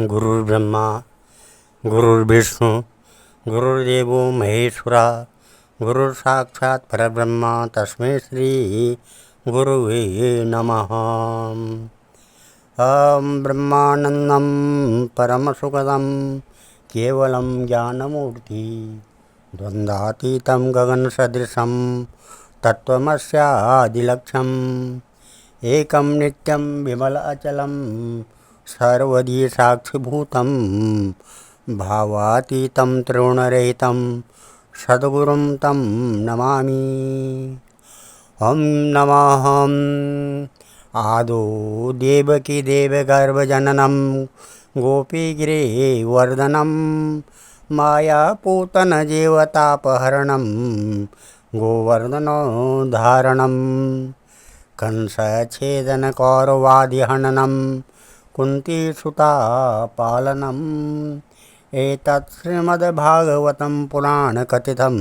गुरुर्ब्रह्मा गुरुर्विष्णु गुरुर्देवो महेश्वरा गुरुर्साक्षात् परब्रह्म तस्मै श्री गुरुवे नमः। ब्रह्मानन्दं परमसुखदं केवलं ज्ञानमूर्ति द्वन्द्वातीतं गगनसदृशं तत्त्वमस्यादिलक्ष्यम् एकं नित्यं विमल अचलं सर्वदी साक्षिभूतं भावातीतं त्रिगुणरहितं सद्गुरुं तं नमामि। ॐ नमः आदौ देवकी देवगर्भजननं गोपीगिरिवर्धनं मायापूतनजीवतापहरणं गोवर्धनोद्धारणं कंसच्छेदनकौरवादिहननं कुन्तीसुतापालनम् एतत् श्रीमद्भागवतं पुराणकथितं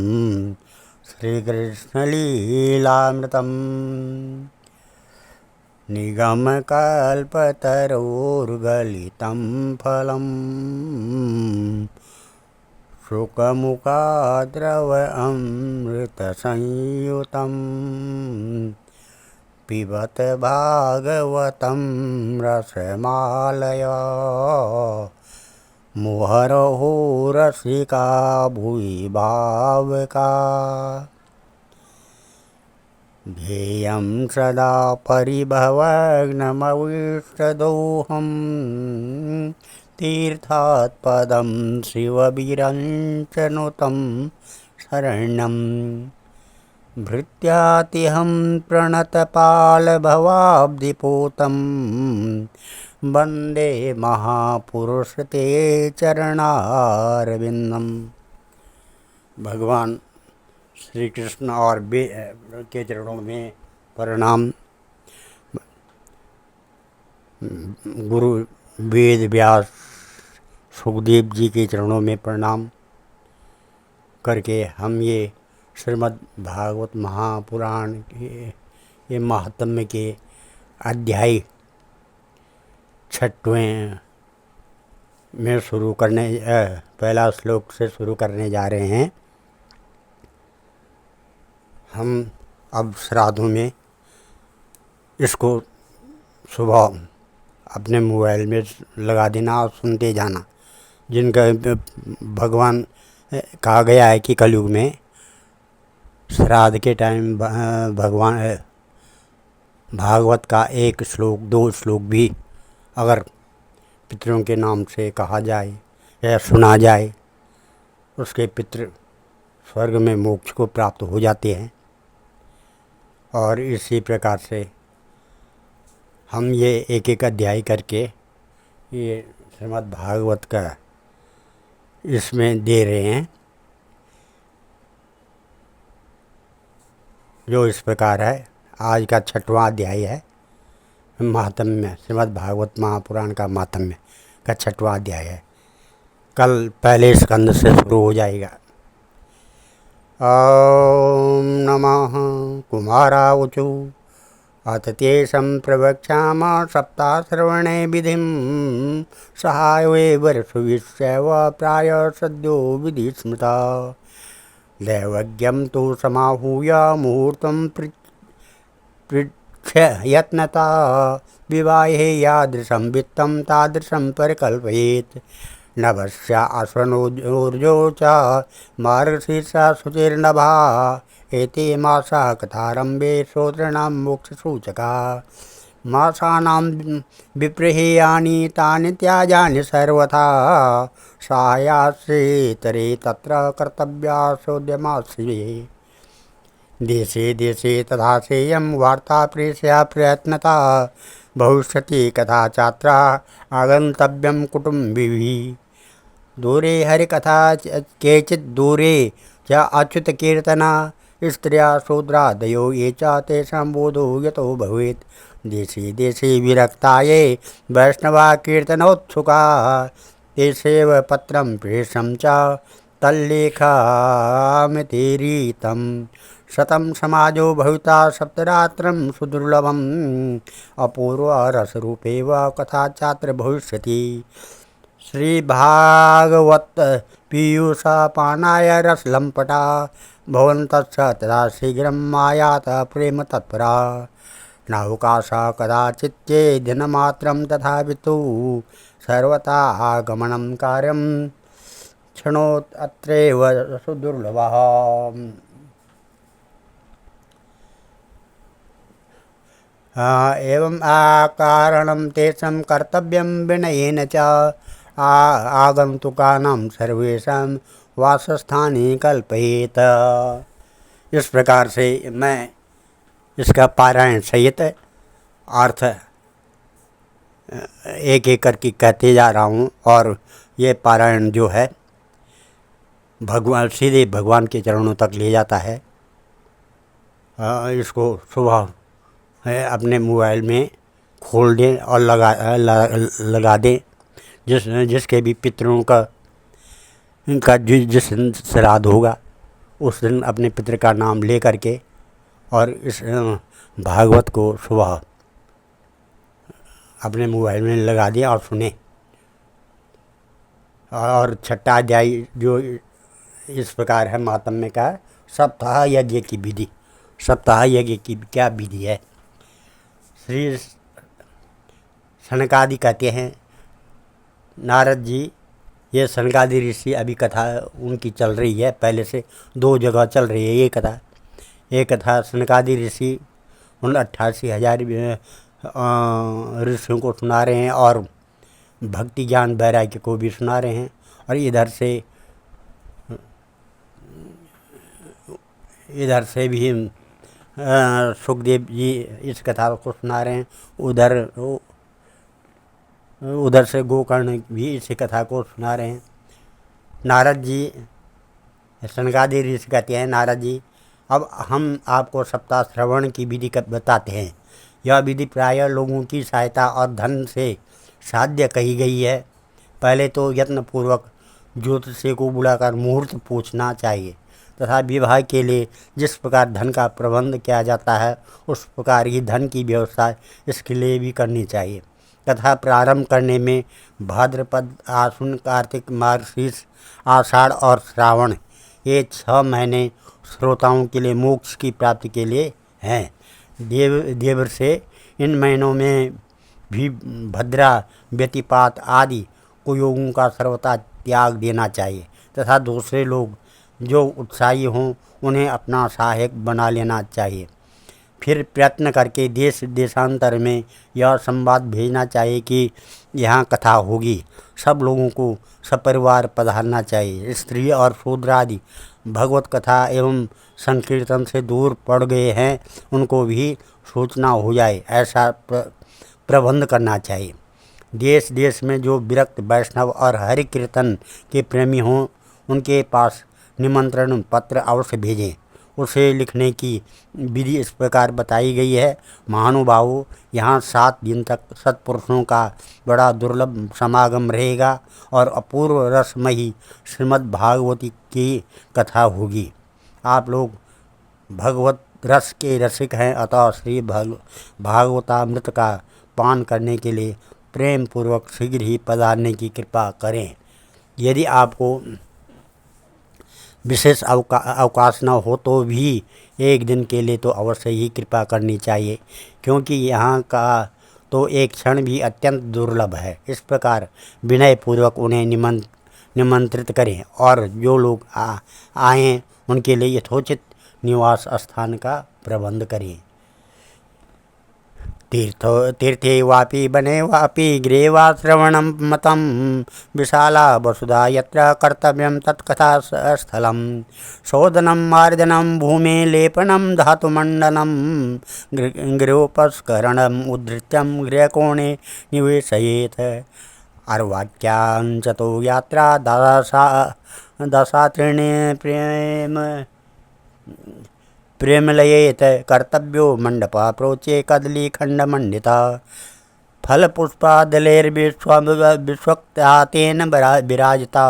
श्रीकृष्णलीलामृतम्। निगमकल्पतरोर्गलितं फलं शुकमुखाद्रवमृतसंयुतं पिबत भागवतं रसमालया मुहुरहो रसिका भुवि भावुका। ध्येयं सदा परिभवग्नमविष्टदोहं तीर्थात्पदं शिवविरञ्चनुतं शरणं भृत्यातिहं प्रणतपालभवाब्धिपूतं वन्दे महापुरुष ते चरणारविंदम। भगवान श्री कृष्ण और के चरणों में प्रणाम। गुरु वेद व्यास सुखदेव जी के चरणों में प्रणाम करके हम ये श्रीमद् भागवत महापुराण के ये महात्म्य के अध्याय 6वें में शुरू करने पहला श्लोक से शुरू करने जा रहे हैं। हम अब श्राद्धों में इसको सुबह अपने मोबाइल में लगा देना और सुनते जाना। जिनका भगवान कहा गया है कि कलयुग में श्राद्ध के टाइम भगवान भागवत का एक श्लोक 2 श्लोक भी अगर पितरों के नाम से कहा जाए या सुना जाए उसके पितृ स्वर्ग में मोक्ष को प्राप्त हो जाते हैं। और इसी प्रकार से हम ये एक एक अध्याय करके ये श्रीमद् भागवत का इसमें दे रहे हैं, जो इस प्रकार है। आज का 6वां अध्याय है महात्म्य, श्रीमद् भागवत महापुराण का महात्म्य का 6वां अध्याय है। कल पहले स्कंद से शुरू हो जाएगा। ॐ नमः कुमारावचु अथ तेषं प्रवक्ष्यामः सप्ताश्रवणे विधिं सहाये वर्षुविश्यव प्राय सद्यो विधि स्मृता। दैवज्ञं तु समाहूय मुहूर्तं यत्नता विवाहे यादृशं वित्तं तादृशं परिकल्पयेत्। नभस्य अश्वनोर्जो च मार्गशीर्षा शुचिर्नभा एते मासा कथारम्भे श्रोतॄणां मोक्षसूचका। मासानां विप्रहेयानि तानि त्याजानि सर्वथा सायासेतरे तत्र कर्तव्यासोद्यमाश्रिये। देशे देशे तथा सेयं वार्ता प्रेषया प्रयत्नता भविष्यति कथा छात्रा आगन्तव्यं कुटुम्बिभिः। दूरे हरिकथा केचित् दूरे च अच्युत कीर्तना स्त्रिया शूद्रादयो ये च तेषां बोधो यतो भवेत्। देशे देशे विरक्ता ये वैष्णवा कीर्तनोत्सुका तेषेव पत्रं प्रेषं च तल्लेखामितिरीतं। शतं समाजो भविता सप्तरात्रं सुदुर्लभम् अपूर्व रसरूपेव कथा चात्र भविष्यति। श्रीभागवत पीयूषपानाय रसलम्पटा भवन्तश्च तदा शीघ्रम् आयात प्रेम तत्परा नावकाशा कदाचिच्चे दिनमात्रं तथापि तु सर्वथा आगमनं कार्यं क्षणोत् अत्रैव सुदुर्लभः। एवम् आकारणं तेषां कर्तव्यं विनयेन च आगंतुकानां सर्वेषां वासस्थाने कल्पयेत। इस प्रकार से मैं इसका पारायण सहित अर्थ एक एक करके कहते जा रहा हूँ। और ये पारायण जो है भगवान सीधे भगवान के चरणों तक ले जाता है। इसको सुबह अपने मोबाइल में खोल दें और लगा दें। जिसके भी पितरों का जिस दिन श्राद्ध होगा उस दिन अपने पितर का नाम ले करके और इस भागवत को सुबह अपने मोबाइल में लगा दें और सुने। और छठा अध्याय जो इस प्रकार है महात्म्य का, सप्ताह यज्ञ की विधि। सप्ताह यज्ञ की क्या विधि है? श्री सनकादि कहते हैं, नारद जी, ये सनकादि ऋषि अभी कथा उनकी चल रही है, पहले से 2 जगह चल रही है ये कथा। एक कथा सनकादि ऋषि उन 88,000 ऋषियों को सुना रहे हैं और भक्ति ज्ञान वैराग्य को भी सुना रहे हैं। और इधर से भी सुखदेव जी इस कथा को सुना रहे हैं। उधर से गोकर्ण भी इसी कथा को सुना रहे हैं। नारद जी, सनकादि ऋषि कहते हैं, नारद जी अब हम आपको सप्ताह श्रवण की विधि बताते हैं। यह विधि प्रायः लोगों की सहायता और धन से साध्य कही गई है। पहले तो यत्नपूर्वक ज्योतिषी को बुलाकर मुहूर्त पूछना चाहिए तथा विवाह के लिए जिस प्रकार धन का प्रबंध किया जाता है उस प्रकार ही धन की व्यवस्था इसके लिए भी करनी चाहिए। कथा प्रारंभ करने में भाद्रपद, आश्विन, कार्तिक, मार्गशीर्ष, आषाढ़ और श्रावण ये 6 महीने श्रोताओं के लिए मोक्ष की प्राप्ति के लिए हैं। देवर से इन महीनों में भी भद्रा, व्यतिपात आदि कुयोगों का सर्वथा त्याग देना चाहिए तथा दूसरे लोग जो उत्साही हों उन्हें अपना सहायक बना लेना चाहिए। फिर प्रयत्न करके देश देशांतर में यह संवाद भेजना चाहिए कि यहाँ कथा होगी। सब लोगों को सपरिवार पधारना चाहिए। स्त्री और शूद्र आदि भगवत कथा एवं संकीर्तन से दूर पड़ गए हैं, उनको भी सूचना हो जाए, ऐसा प्रबंध करना चाहिए। देश देश में जो विरक्त वैष्णव और हरि कीर्तन के प्रेमी हों उनके पास निमंत्रण पत्र अवश्य भेजें। उसे लिखने की विधि इस प्रकार बताई गई है। महानुभावों, यहाँ 7 दिन तक सत्पुरुषों का बड़ा दुर्लभ समागम रहेगा और अपूर्व रसमयी श्रीमद् भागवती की कथा होगी। आप लोग भगवत रस के रसिक हैं, अतः श्री भागवतामृत का पान करने के लिए प्रेम पूर्वक शीघ्र ही पधारने की कृपा करें। यदि आपको विशेष अवकाश न हो तो भी एक दिन के लिए तो अवश्य ही कृपा करनी चाहिए, क्योंकि यहाँ का तो एक क्षण भी अत्यंत दुर्लभ है। इस प्रकार विनय पूर्वक उन्हें निमंत्रित करें और जो लोग आएँ उनके लिए यथोचित निवास स्थान का प्रबंध करें। तीर्थे वापि बने वापि गृहे वा श्रवणं मतं विशाला वसुधा यत्र कर्तव्यं तत्कथा स्थलं शोधनं मार्जनं भूमे लेपनं धातुमण्डनं गृहोपस्करणम् उद्धृत्यं गृहकोणे निवेशयेत्। अर्वाच्यांचतो यात्रा दशात्रिणे प्रेमलयेत कर्तव्यो मंडपा प्रोचे कदली खंडमंडिता फलपुष्पादलैर्विश्वक्तातेन विराजिता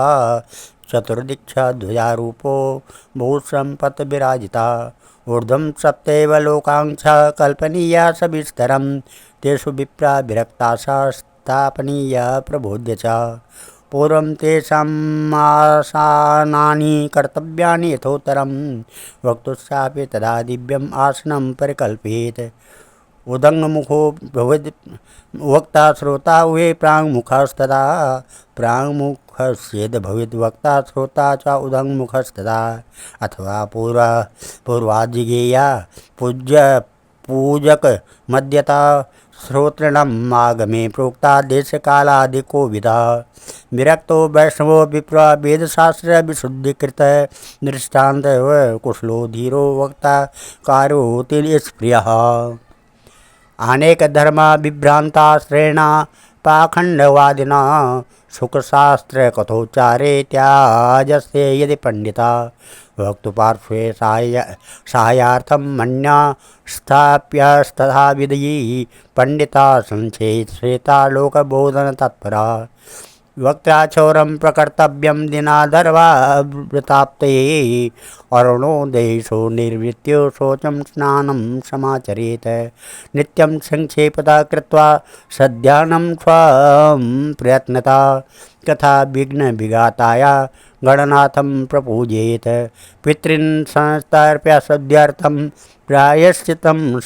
चतुर्दिक्षा ध्वजारूपो बहुसंपत् विराजिता ऊर्ध्वं सप्तैव लोकांश कल्पनीया सविस्तरं तेषु विप्रा विरक्तासा स्थापनीया प्रबोध्य च पूर्वं तेषाम् आसनानि कर्तव्यानि यथोत्तरं वक्तुश्चापि तदा दिव्यम् आसनं परिकल्पयेत्। उदङ्मुखो भवेद् वक्ता श्रोता उभे प्राङ्मुखस्तदा प्राङ्मुखस्येद् भवेद् वक्ता श्रोता च उदङ्मुखस्तदा। अथवा पूर्वादिगेया पूजक मध्यता श्रोतृणम् आगमे प्रोक्ता देशकालादिको विधा। विरक्तो वैष्णवो विप्र वेदशास्त्र विशुद्धीकृत दृष्टान्त कुशलो धीरो वक्ता कार्योति स्प्रियः। अनेक धर्म विभ्रांताश्रेण पाखंडवादिना सुखशास्त्र कथोच्चारे त्याजस्य यदि पंडिता वक्तुपार्श्वे साहाय्यार्थं मन्या स्थाप्यस्तथा विधि पंडिता संचेता लोकबोधन तत्परा। वक्त्राचौरं प्रकर्तव्यं दिनाधर्वावृताप्तये अरुणोदयेषु निर्वृत्य शौचं स्नानं समाचरेत्। नित्यं संक्षेपता कृत्वा सद्यानं स्वं प्रयत्नता तथा विघ्न विघाताया गणनाथं प्रपूजयेत्। पितॄन् संस्तर्प्य सद्यर्थं प्रायश्चित्तं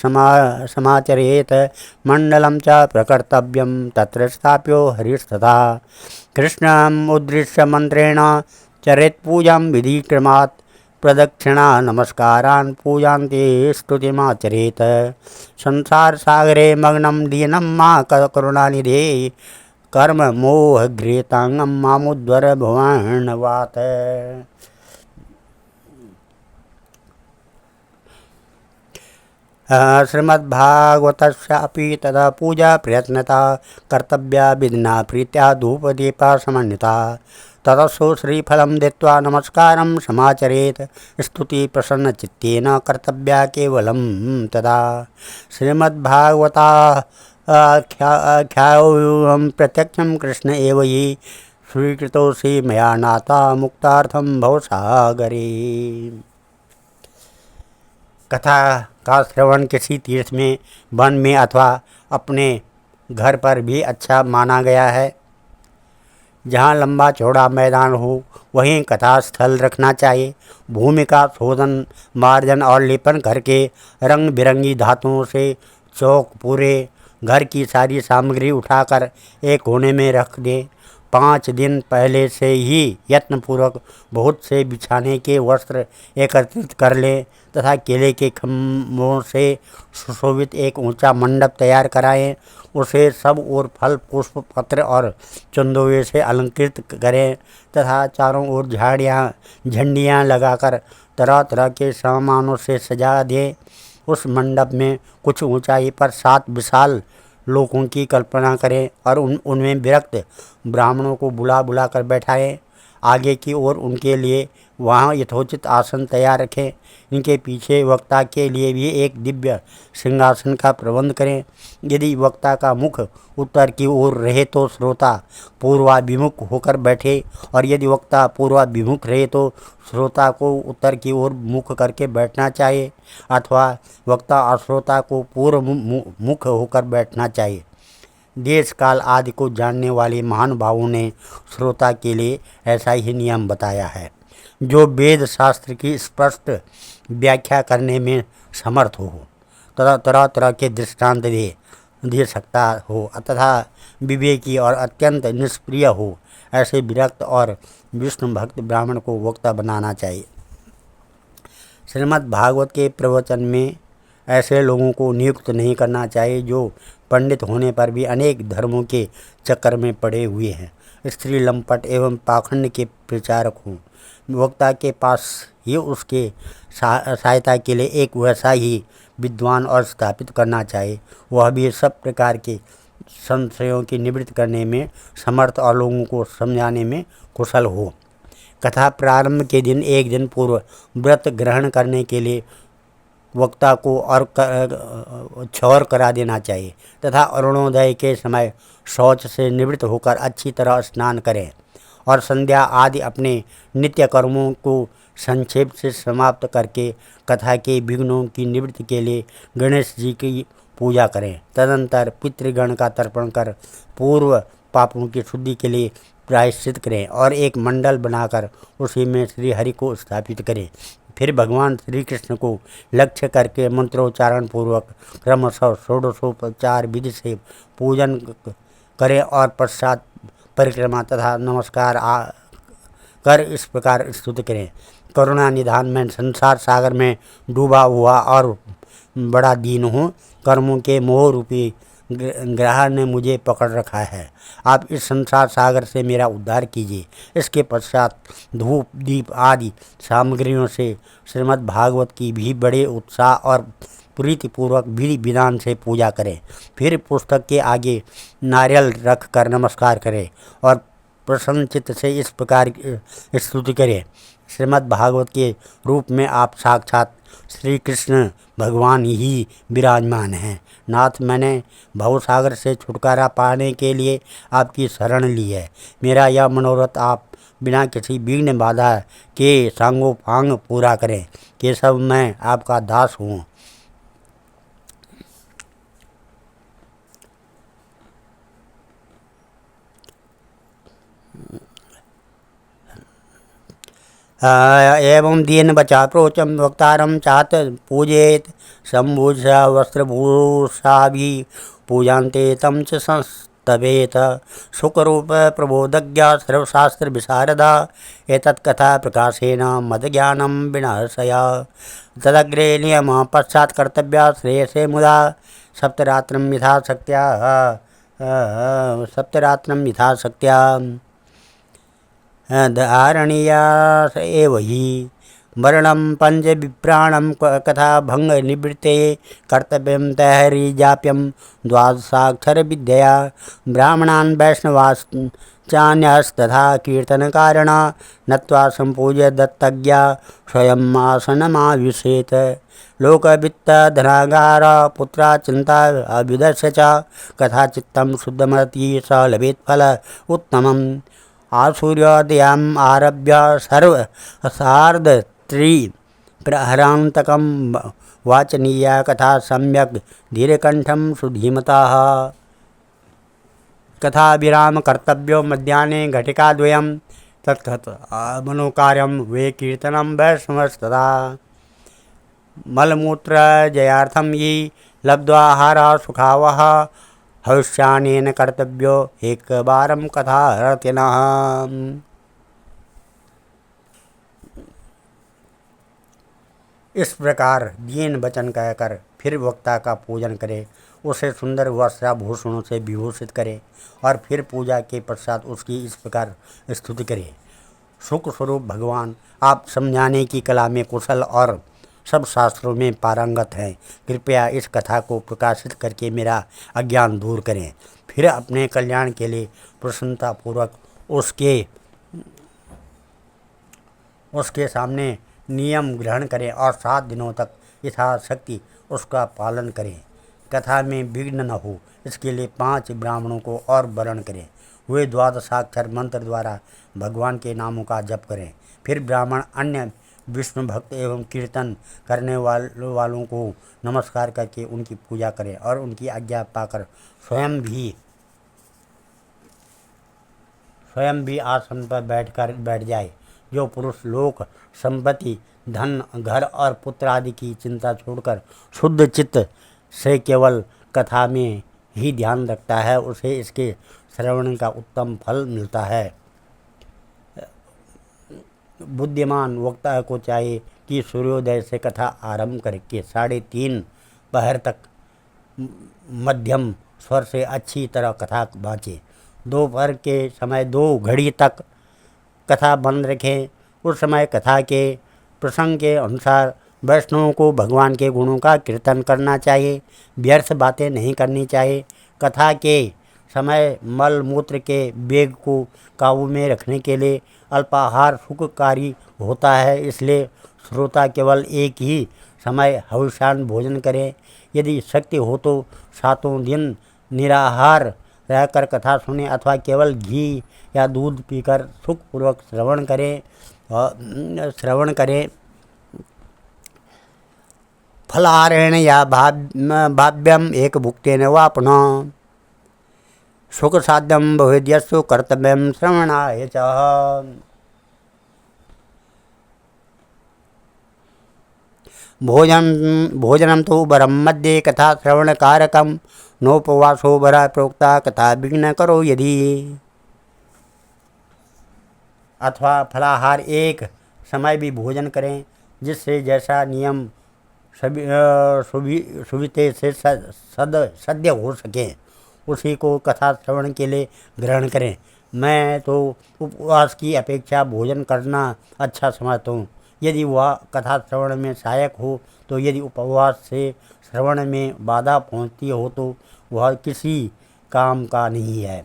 समाचरेत्। मण्डलं च प्रकर्तव्यं तत्र स्थाप्यो हरिस्तथा। कृष्णम् उद्दिश्य मन्त्रेण चरेत् पूजां विधिक्रमात्। प्रदक्षिणा नमस्कारान् पूजान्ते स्तुतिमाचरेत्। संसारसागरे मग्नं दीनं मा करुणानिधे कर्म मोहगृहीताङ्गं मामुद्धर भुवनवात्। श्रीमद्भागवतस्यापि तदा पूजा प्रयत्नता कर्तव्या विधिना प्रीत्या धूपदीपा समन्विता। ततस्तु श्रीफलं दत्त्वा नमस्कारं समाचरेत्। स्तुति प्रसन्नचित्तेन कर्तव्या केवलं तदा। श्रीमद्भागवताख्यानं प्रत्यक्षं कृष्ण एव हि स्वीकृतोऽसि मया नाथा मुक्तार्थं भवसागरे। कथा का श्रवण किसी तीर्थ में, वन में अथवा अपने घर पर भी अच्छा माना गया है। जहाँ लंबा चौड़ा मैदान हो वहीं कथा स्थल रखना चाहिए। भूमि का शोधन मार्जन और लेपन करके रंग बिरंगी धातुओं से चौक पूरे घर की सारी सामग्री उठाकर एक कोने में रख दे। 5 दिन पहले से ही यत्नपूर्वक बहुत से बिछाने के वस्त्र एकत्रित कर ले तथा केले के खम्भों से सुशोभित एक ऊंचा मंडप तैयार कराएं। उसे सब ओर फल पुष्प पत्र और चंदोवे से अलंकृत करें तथा चारों ओर झंडियाँ लगाकर तरह तरह के सामानों से सजा दें। उस मंडप में कुछ ऊंचाई पर 7 विशाल लोगों की कल्पना करें और उनमें विरक्त ब्राह्मणों को बुला बुला कर बैठाएं। आगे की ओर उनके लिए वहाँ यथोचित आसन तैयार रखें। इनके पीछे वक्ता के लिए भी एक दिव्य सिंहासन का प्रबंध करें। यदि वक्ता का मुख उत्तर की ओर रहे तो श्रोता पूर्वाभिमुख होकर बैठे, और यदि वक्ता पूर्वाभिमुख रहे तो श्रोता को उत्तर की ओर मुख करके बैठना चाहिए, अथवा वक्ता और श्रोता को पूर्व मुख होकर बैठना चाहिए। देश काल आदि को जानने वाले महानुभावों ने श्रोता के लिए ऐसा ही नियम बताया है। जो वेद शास्त्र की स्पष्ट व्याख्या करने में समर्थ हो, तरह तरह के दृष्टांत दे सकता हो तथा विवेकी और अत्यंत निष्प्रिय हो, ऐसे विरक्त और विष्णु भक्त ब्राह्मण को वक्ता बनाना चाहिए। श्रीमद् भागवत के प्रवचन में ऐसे लोगों को नियुक्त नहीं करना चाहिए जो पंडित होने पर भी अनेक धर्मों के चक्कर में पड़े हुए हैं, स्त्री लंपट एवं पाखंड के प्रचारक हों। वक्ता के पास ही उसके सहायता के लिए एक वैसा ही विद्वान और स्थापित करना चाहिए, वह भी सब प्रकार के संशयों की निवृत्ति करने में समर्थ और लोगों को समझाने में कुशल हो। कथा प्रारंभ के दिन एक दिन पूर्व व्रत ग्रहण करने के लिए वक्ता को और क्षौर करा देना चाहिए तथा अरुणोदय के समय शौच से निवृत्त होकर अच्छी तरह स्नान करें और संध्या आदि अपने नित्य कर्मों को संक्षेप से समाप्त करके कथा के विघ्नों की निवृत्ति के लिए गणेश जी की पूजा करें। तदनंतर पितृगण का तर्पण कर पूर्व पापों की शुद्धि के लिए प्रायश्चित करें और एक मंडल बनाकर उसी में श्री हरि को स्थापित करें। फिर भगवान श्री कृष्ण को लक्ष्य करके मंत्रोच्चारण पूर्वक क्रमशः षोडशोपचार विधि से पूजन करें और पश्चात परिक्रमा तथा नमस्कार कर इस प्रकार स्तुति करें। करुणा निधान, मैं संसार सागर में डूबा हुआ और बड़ा दीन हूँ। कर्मों के मोह रूपी ग्रह ने मुझे पकड़ रखा है। आप इस संसार सागर से मेरा उद्धार कीजिए। इसके पश्चात धूप दीप आदि सामग्रियों से श्रीमद् भागवत की भी बड़े उत्साह और प्रीतिपूर्वक विधि विधान से पूजा करें। फिर पुस्तक के आगे नारियल रख कर नमस्कार करें और प्रसन्न चित्त से इस प्रकार स्तुति करें। श्रीमद् भागवत के रूप में आप साक्षात श्री कृष्ण भगवान ही विराजमान हैं। नाथ, मैंने भवसागर से छुटकारा पाने के लिए आपकी शरण ली है। मेरा यह मनोरथ आप बिना किसी विघ्न बाधा के सांगोपांग पूरा करें। केशव, मैं आपका दास हूँ। एवं दीन बचा प्रोचम वक्तारम चात पूजेत संभूषा वस्त्रभूषा भी पूजान्ते तम च संस्तवेत। सुखरूप प्रबोधज्ञ सर्वशास्त्र विशारदा एतत्कथा प्रकाशेन मदज्ञानम विनाशया। तदग्रे नियम पश्चात् कर्तव्या श्रेयसे मुदा सप्तरात्रं यथा शक्त्या धारणीया एव हि। वर्णं पंच विप्राणं कथा भंग निवृत्ते कर्तव्यं तैहरिजाप्यं द्वादशाक्षर विद्यया। ब्राह्मणान् वैष्णवाश्चान्यस्तथा कीर्तनकारणा नत्वा संपूज्य दत्तज्ञा स्वयं आसनमाविशेत्। लोकवित्त धनागार पुत्रा चिंता अविदस्य च कथा चित्तं शुद्धमति स लभेत् फल उत्तमम्। आसूर्योदयम् आरभ्य सार्धत्रिप्रहरान्तकं वाचनीया कथा सम्यक् धीरकण्ठं सुधीमतः। कथा विराम कर्तव्यो मध्याह्ने घटिकाद्वयं तत्कथ मनोकार्यं वे कीर्तनं वैष्णवस्तदा। मलमूत्र जयार्थं ये लब्ध्वाहारा सुखावह हविष्यानेन कर्तव्यो एक बारम कथा रतिनः। इस प्रकार दीन वचन कहकर फिर वक्ता का पूजन करें, उसे सुंदर वस्त्राभूषणों से विभूषित करें और फिर पूजा के पश्चात उसकी इस प्रकार स्तुति करें। सुख स्वरूप भगवान, आप समझाने की कला में कुशल और सब शास्त्रों में पारंगत हैं। कृपया इस कथा को प्रकाशित करके मेरा अज्ञान दूर करें। फिर अपने कल्याण के लिए प्रसन्नतापूर्वक उसके सामने नियम ग्रहण करें और 7 दिनों तक यथाशक्ति उसका पालन करें। कथा में विघ्न न हो, इसके लिए 5 ब्राह्मणों को और वर्ण करें। वे द्वादशाक्षर मंत्र द्वारा भगवान के नामों का जप करें। फिर ब्राह्मण अन्य विष्णु भक्त एवं कीर्तन करने वालों को नमस्कार करके उनकी पूजा करें और उनकी आज्ञा पाकर स्वयं भी आसन पर बैठ जाए। जो पुरुष लोक संपत्ति, धन, घर और पुत्र आदि की चिंता छोड़कर शुद्ध चित्त से केवल कथा में ही ध्यान रखता है, उसे इसके श्रवण का उत्तम फल मिलता है। बुद्धिमान वक्ता को चाहिए कि सूर्योदय से कथा आरंभ करके 3:30 पहर तक मध्यम स्वर से अच्छी तरह कथा बाँचे। दोपहर के समय 2 घड़ी तक कथा बंद रखें। उस समय कथा के प्रसंग के अनुसार वैष्णवों को भगवान के गुणों का कीर्तन करना चाहिए। व्यर्थ बातें नहीं करनी चाहिए। कथा के समय मल मूत्र के वेग को काबू में रखने के लिए अल्पाहार सुखकारी होता है, इसलिए श्रोता केवल एक ही समय हविष्यान्न भोजन करें। यदि शक्ति हो तो 7 दिन निराहार रहकर कथा सुने अथवा केवल घी या दूध पीकर सुखपूर्वक श्रवण करें। फलाहारेण या भाव्यम एक भुक्तेन वा पुनः। सुख साध्यम बहुद्यस्सु कर्तव्यम श्रवणाय च। भोजनम तो वरम मध्ये कथा श्रवण कारकम नोपवासो वरा प्रोक्ता कथा विघ्न करो यदि। अथवा फलाहार एक समय भी भोजन करें, जिससे जैसा नियम सुविते से सद्य हो सके उसी को कथा श्रवण के लिए ग्रहण करें। मैं तो उपवास की अपेक्षा भोजन करना अच्छा समझता हूँ, यदि वह कथा श्रवण में सहायक हो तो। यदि उपवास से श्रवण में बाधा पहुँचती हो तो वह किसी काम का नहीं है।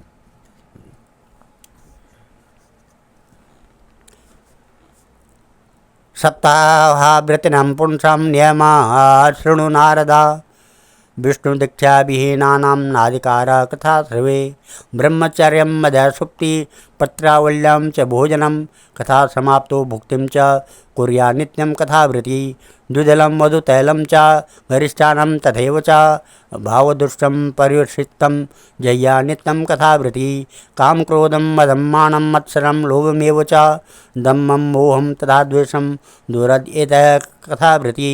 सप्ताहाव्रतिनं पुंसां नियमा शृणु नारदा। विष्णुदीक्षाविहीनानां नाधिकारा कथा सर्वे। ब्रह्मचर्यं मदसुप्ति पत्रावल्यां च भोजनं। कथा समाप्तो भुक्तिं च कुर्या नित्यं कथावृत्ति। द्विदलं मधुतैलं च गरिष्ठानं तथैव च। भावदुष्टं पर्युषितं जय्या नित्यं कथावृत्ति। कामक्रोधं मदं मानं मत्सरं लोभमेव च। दम्भं मोहं तथा द्वेषं दुरद्येत कथावृत्ति।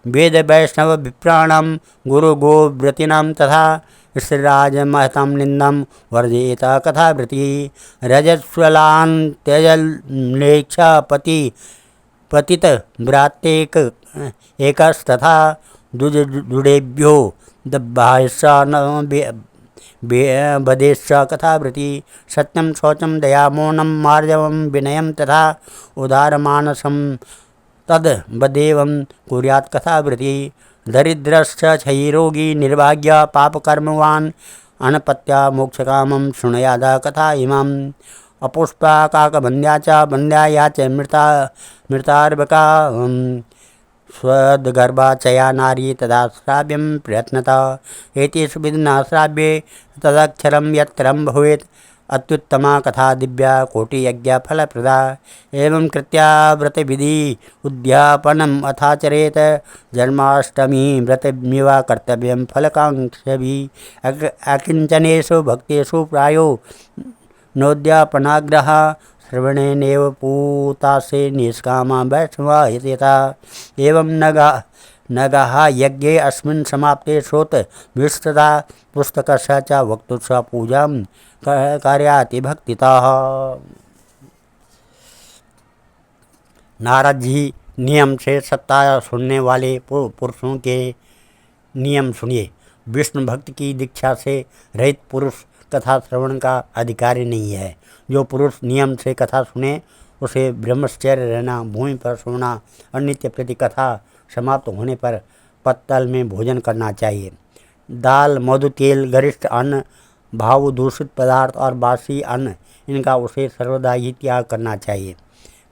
वेद वैष्णव विप्राणां गुरु गोव्रतीनां तथा स्त्रीराज महतां निंदं वर्जयेत कथावृत्ति। रजस्वलान् त्यजल्लेच्छा पतित व्रातेक एकस्तथा दुडेभ्यो दब्बायश्च न बदेश्च कथावृत्ति। सत्यं शौचं दया मौनं मार्जवं विनयं तथा उदारमानसं तद बदेवं कुर्यात् कथावृत्ति। दरिद्रश्च क्षयरोगी निर्भाग्य पापकर्मवान् अनपत्या मोक्षकामं शृणुयाद कथा इमाम्। अपुष्पा काकबन्ध्या च बन्ध्या या च मृतार्भका स्वद्गर्भा चया नारी तदा श्राव्यं प्रयत्नता। एतेषु विधिना श्राव्ये तदक्षरं यत्रं भवेत् अत्युत्तमा कथा दिव्या कोटियज्ञ फलप्रदा। एवं कृत्या व्रतविधि उद्यापनम् अथाचरेत। जन्माष्टमी व्रतमिव कर्तव्यं फलकाङ्क्षिभिः। अकिञ्चनेषु भक्तेषु प्रायो नोद्यापनाग्रह। श्रवणेनैव पूतासे निष्कामा वैष्णवा यथा। एवं नगः यज्ञे अस्मिन् समाप्ते श्रोत विस्तृता पुस्तकस्य च वक्तुस्य पूजां कार्याति भक्तितः। नारद जी नियम से सप्ताह सुनने वाले पुरुषों के नियम सुनिए। विष्णु भक्त की दीक्षा से रहित पुरुष कथा श्रवण का अधिकारी नहीं है। जो पुरुष नियम से कथा सुने उसे ब्रह्मचर्य रहना, भूमि पर सोना और नित्य प्रति कथा समाप्त होने पर पत्तल में भोजन करना चाहिए। दाल, मधु, तेल, गरिष्ठ अन्न, भाव दूषित पदार्थ और बासी अन्न, इनका उसे सर्वदा ही त्याग करना चाहिए।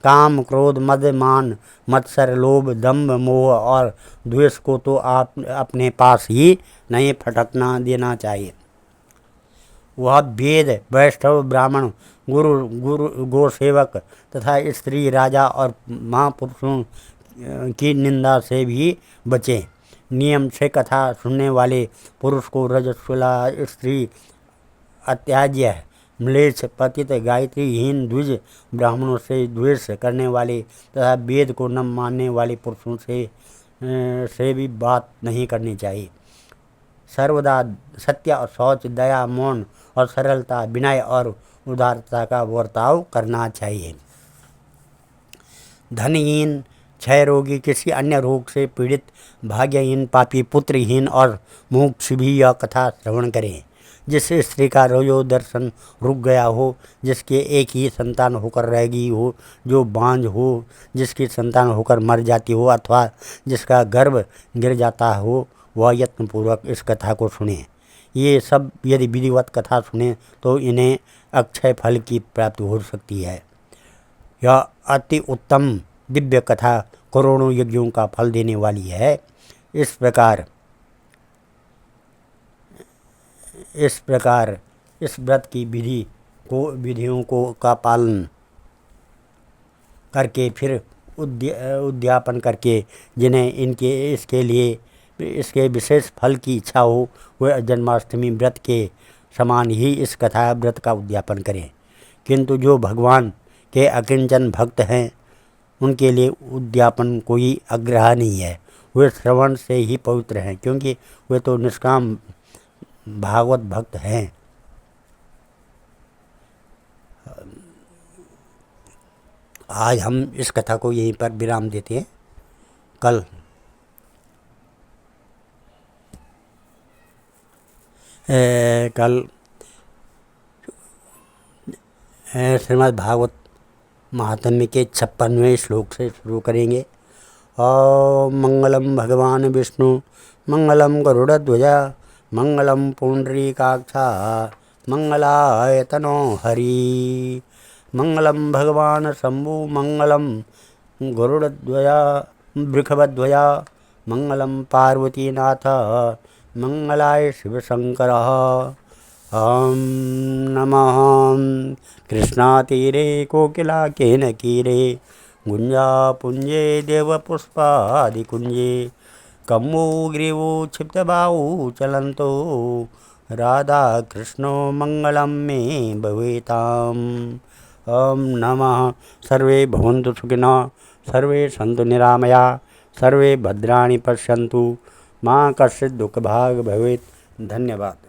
काम, क्रोध, मद, मान, मत्सर, लोभ, दंभ, मोह और द्वेष को तो आप अपने पास ही नहीं फटकना देना चाहिए। वह वेद, वैष्णव, ब्राह्मण, गुरु गोसेवक तथा स्त्री, राजा और महापुरुषों की निंदा से भी बचें। नियम से कथा सुनने वाले पुरुष को रजस्वला स्त्री, अत्याज्य, म्लेच्छ, पतित, गायत्रीहीन, द्विज, ब्राह्मणों से द्वेष करने वाले तथा वेद को न मानने वाले पुरुषों से भी बात नहीं करनी चाहिए। सर्वदा सत्य और शौच, दया, मौन और सरलता, विनय और उदारता का बर्ताव करना चाहिए। धनहीन, क्षय रोगी, किसी अन्य रोग से पीड़ित, भाग्यहीन, पापी, पुत्रहीन और मुमुक्षु भी यह कथा श्रवण करें। जिस स्त्री का रोजो दर्शन रुक गया हो, जिसके एक ही संतान होकर रह गई हो, जो बांझ हो, जिसकी संतान होकर मर जाती हो अथवा जिसका गर्भ गिर जाता हो, वह यत्नपूर्वक इस कथा को सुने। ये सब यदि विधिवत कथा सुने तो इन्हें अक्षय फल की प्राप्ति हो सकती है। यह अति उत्तम दिव्य कथा करोड़ों यज्ञों का फल देने वाली है। इस प्रकार इस व्रत की विधियों को का पालन करके फिर उद्यापन करके जिन्हें इसके विशेष फल की इच्छा हो, वह जन्माष्टमी व्रत के समान ही इस कथा व्रत का उद्यापन करें। किंतु जो भगवान के अकिंचन भक्त हैं उनके लिए उद्यापन कोई आग्रह नहीं है। वे श्रवण से ही पवित्र हैं, क्योंकि वे तो निष्काम भागवत भक्त हैं। आज हम इस कथा को यहीं पर विराम देते हैं। कल श्रीमद् भागवत महात्म्य के 56वें श्लोक से शुरू करेंगे। ओम मंगलम भगवान विष्णु मंगलम गरुड़ध्वजा मंगलम पुंडरीकाक्षा मंगलाय तनो हरि। मंगलम भगवान शंभु मंगलम गरुड़ध्वजा वृषभध्वजा मंगलम पार्वतीनाथ मंगलाय शिवशंकर। ओम नमः कृष्णातीरे कोकिलाकेनकीरे गुंजापुंजे देवपुष्पादिकुंजे कम्बुग्रीवो क्षिप्तबाहु चलन्तो राधाकृष्णो मंगलं मे भवेताम्। ओम नमः। सर्वे भवन्तु सुखिनः, सर्वे सन्तु निरामया, सर्वे भद्राणि पश्यन्तु, मा कश्चित् दुःखभाग् भवेत्। धन्यवाद।